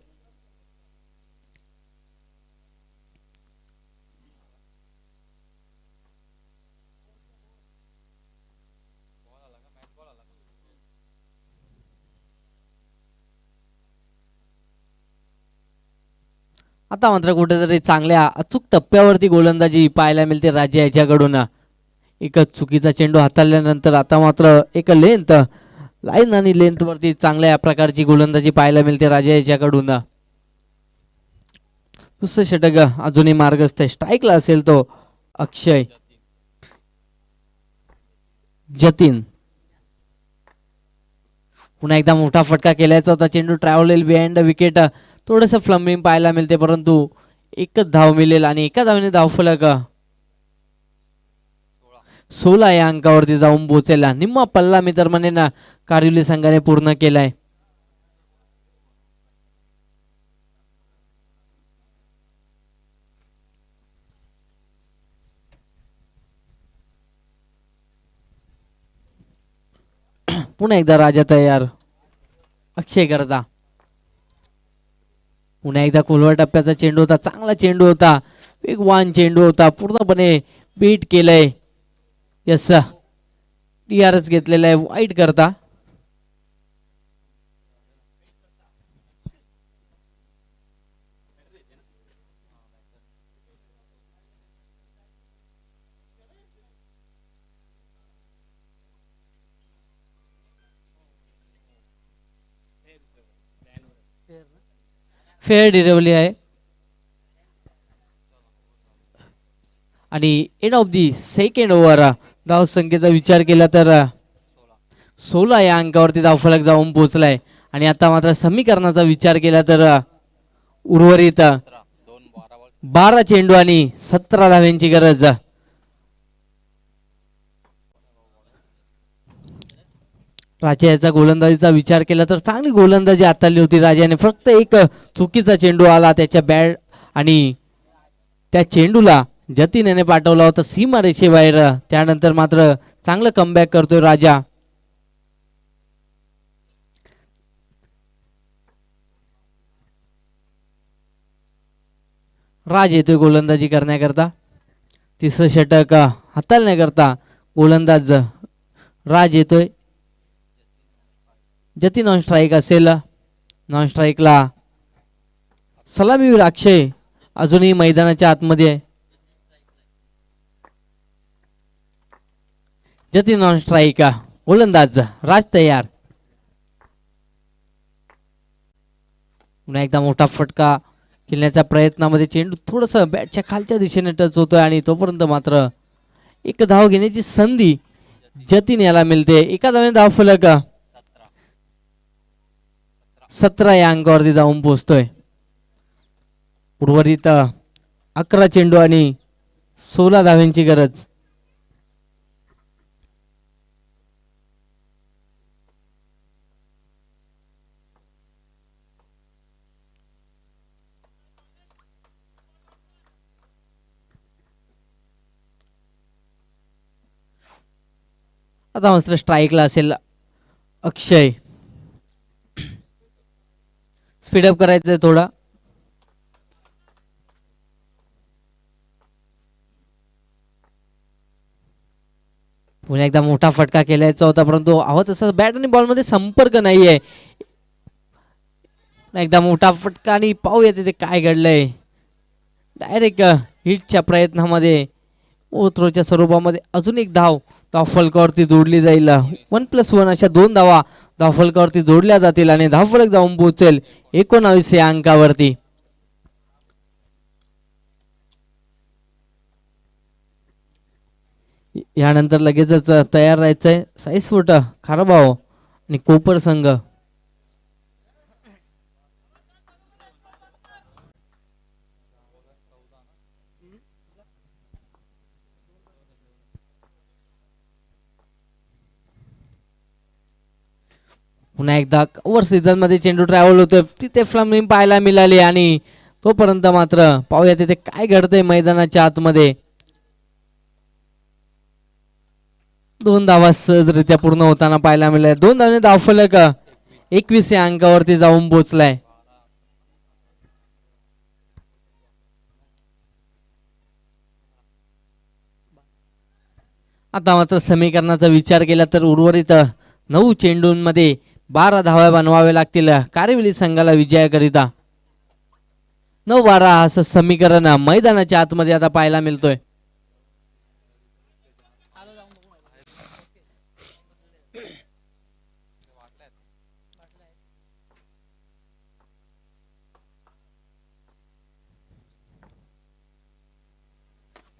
Speaker 2: आता मात्र कुठेतरी चांगल्या अचूक टप्प्यावरती गोलंदाजी पाहायला मिळते राजा याच्याकडून. एक चुकीचा चेंडू हाताळल्यानंतर आता मात्र एक लेंथ लाईन आणि लेंथ वरती चांगल्या प्रकारची गोलंदाजी पाहायला मिळते राजा याच्याकडून. दुसरं षटक अजूनही मार्गस्थ आहे. स्ट्राईकला असेल तो अक्षय. जतीन. पुन्हा एकदा मोठा फटका केल्याचा होता. चेंडू ट्रॅव्हल बिहाइंड विकेट. थोडस फ्लमिंग पाहायला मिळते परंतु एकच धाव मिळेल आणि एका धावेने धावफलक 16 या अंकावरती जाऊन पोहोचेल. निम्मा पल्ला मित्रमंडळींना कारिवली संघाने पूर्ण केलाय. पुन्हा एकदा राजा तयार. अक्षय करता. पुन्हा एकदा खोलवर टप्प्याचा चेंडू होता. चांगला चेंडू होता. वेगवान चेंडू होता. पूर्णपणे बीट केलंय. यस टीआरच घेतलेला आहे वाईट करता. फेअर डिरेवली आहे आणि end of the second over धाव संख्येचा विचार केला तर 16 या अंकावरती धावफलक जाऊन पोहोचलाय आणि आता मात्र समीकरणाचा विचार केला तर उर्वरित 12 चेंडू आणि 17 धाव्यांची गरज. राजा याचा गोलंदाजीचा विचार केला तर चांगली गोलंदाजी हाताळली होती राजाने. फक्त एक चुकीचा चेंडू आला त्याच्या बॅट आणि त्या चेंडूला जतीन याने पाठवला होता सीमा रेषेबाहेर. त्यानंतर मात्र चांगलं कमबॅक करतोय राजा. राज येतोय गोलंदाजी करण्याकरता. तिसरं षटक हाताळण्याकरता गोलंदाज राज येतोय. जतीन ऑन स्ट्राईक असेल. नॉन स्ट्राईकला सलामीवीर अक्षय अजूनही मैदानाच्या आतमध्ये आहे. Jatin on strike. गोलंदाज राज तयार. पुन्हा एकदा मोठा फटका खेळण्याच्या प्रयत्नामध्ये चेंडू थोडस बॅटच्या खालच्या दिशेने टच होतोय आणि तोपर्यंत मात्र एक धाव घेण्याची संधी जतीन याला मिळते. एका धावेने धाव फलक 17 या अंकावरती जाऊन पोहोचतोय. उर्वरित 11 चेंडू आणि 16 धाव्यांची गरज. आता मस्त स्ट्राईकला असेल अक्षय. स्पीडअप करायचंय थोडा. पुन्हा एकदा मोठा फटका केलायचा होता परंतु हवं तसं बॅट आणि बॉल मध्ये संपर्क नाहीये. एकदा मोठा फटका आणि पाहूया तिथे काय घडलंय. डायरेक्ट हिटच्या प्रयत्नामध्ये ओथ्रोच्या स्वरूपामध्ये अजून एक धाव धावफलकावरती जोडली जाईल. 1+1 अशा 2 धावा धावफलकावरती जोडल्या जातील आणि धावफलक जाऊन पोहोचेल 19 या अंकावरती. यानंतर लगेचच तयार राहायचंय साईस्फोट खारबाव आणि कोपर संघ. पुन्हा एकदा ओव्हर सीझन मध्ये चेंडू ट्रॅव्हल होतोय तिथे फ्लमिंग पाहायला मिळाली आणि तोपर्यंत मात्र पाहूया तिथे काय घडतंय मैदानाच्या आतमध्ये. 2 धावा सहजरित्या पूर्ण होताना पाहायला मिळाल्या. 2 धावांनी धावफलक 21 या अंकावरती जाऊन पोहोचलाय. आता मात्र समीकरणाचा विचार केला तर उर्वरित 9 चेंडूंमध्ये 12 धावा बनवाव्या लागतील कारिवली संघाला विजयाकरिता. 9-12 असं समीकरण मैदानाच्या आतमध्ये आता पाहायला मिळतोय.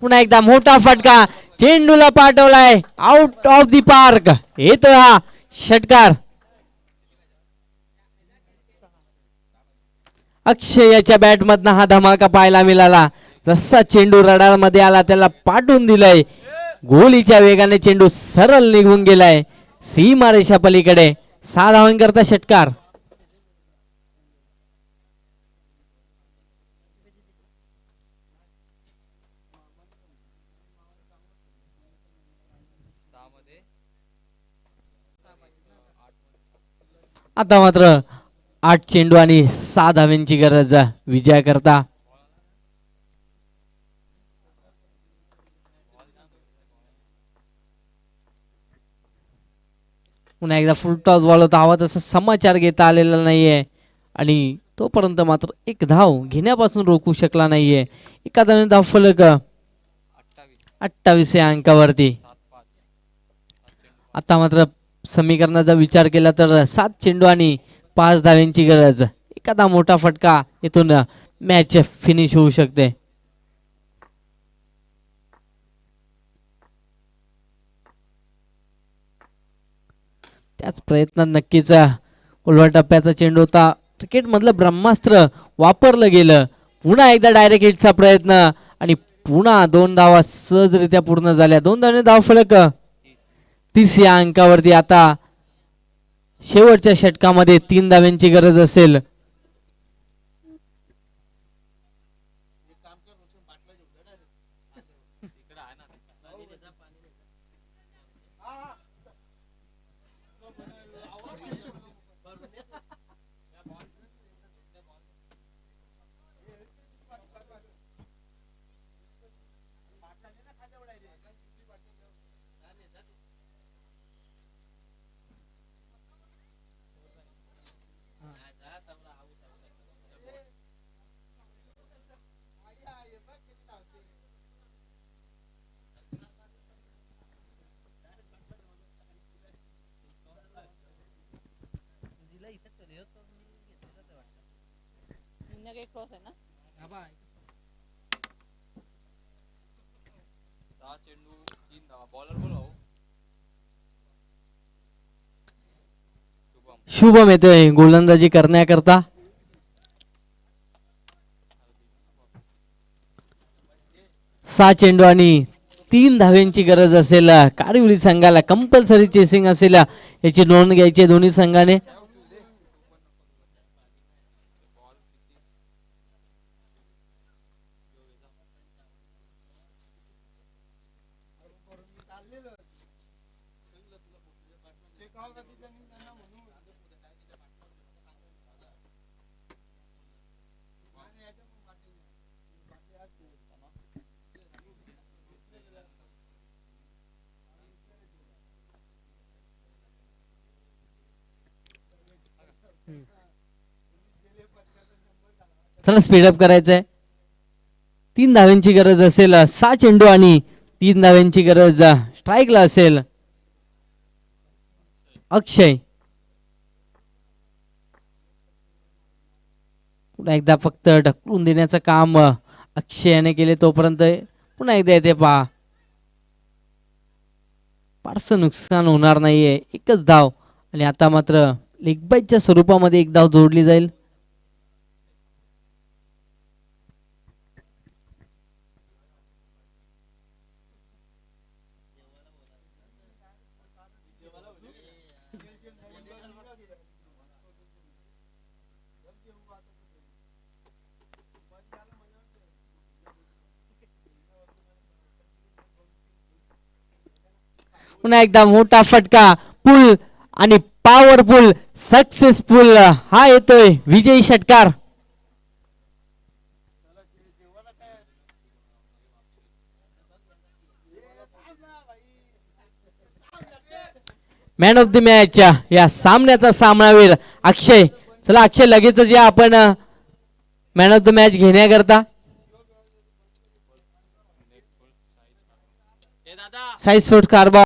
Speaker 2: पुन्हा एकदा मोठा फटका चेंडूला पाठवलाय आउट ऑफ दी पार्क. येतोय हा षटकार. अक्षय याच्या बॅट मधनं हा धमाका पाहायला मिळाला. जसा चेंडू रडार मध्ये आला त्याला पाठवून दिलाय. गोलीच्या वेगाने चेंडू सरळ निघून गेलाय सीमा रेषा पलीकडे. 6 धावांकरता षटकार. आता मात्र 8 चेंडू आणि 6 धाव्यांची गरज विजयाकरता. पुन्हा एकदा फुल टॉस बॉल होता. हवा तसा समाचार घेता आलेला नाहीये आणि तोपर्यंत मात्र एक धाव घेण्यापासून रोखू शकला नाहीये. एका धावेने धाव फलक 28 या अंकावरती. आता मात्र समीकरणाचा विचार केला तर 7 चेंडू आणि 5 धाव्यांची गरज. एखादा मोठा फटका इथून मॅच फिनिश होऊ शकते. त्याच प्रयत्नात नक्कीच उलवा टप्प्याचा चेंडू होता. क्रिकेट मधलं ब्रह्मास्त्र वापरलं गेलं. पुन्हा एकदा डायरेक्ट हिटचा प्रयत्न आणि पुन्हा 2 धावा सहजरित्या पूर्ण झाल्या. 2 धावाने धावफलक 30 या अंकावरती. आता शेवटच्या षटकामध्ये 3 धाव्यांची गरज असेल.
Speaker 3: क्रॉस आहे ना.
Speaker 2: शुभम येतोय गोलंदाजी करण्याकरता. सहा चेंडू आणि 3 धाव्यांची गरज असेल. कारिवली संघाला कंपल्सरी चेसिंग असेल याची नोंद घ्यायची दोन्ही संघाने. चला स्पीडअप करायचंय. 3 धाव्यांची गरज असेल. 6 चेंडू आणि 3 धाव्यांची गरज स्ट्राईकला असेल. अक्षय पुन्हा एकदा फक्त ढकलून देण्याचं काम अक्षयाने केले. तोपर्यंत पुन्हा एकदा येते पहा. फारसं नुकसान होणार नाहीये. एकच धाव आणि आता मात्र लेग बाईच्या स्वरूपामध्ये एक धाव जोडली जाईल. पुन्हा एकदा मोठा फटका पुल आणि पॉवरफुल सक्सेसफुल हा येतोय विजयी षटकार. मॅन ऑफ द मॅच या सामन्याचा सामनावीर अक्षय. चला अक्षय लगेचच या आपण मॅन ऑफ द मॅच घेण्याकरता. साईज फूट कारबा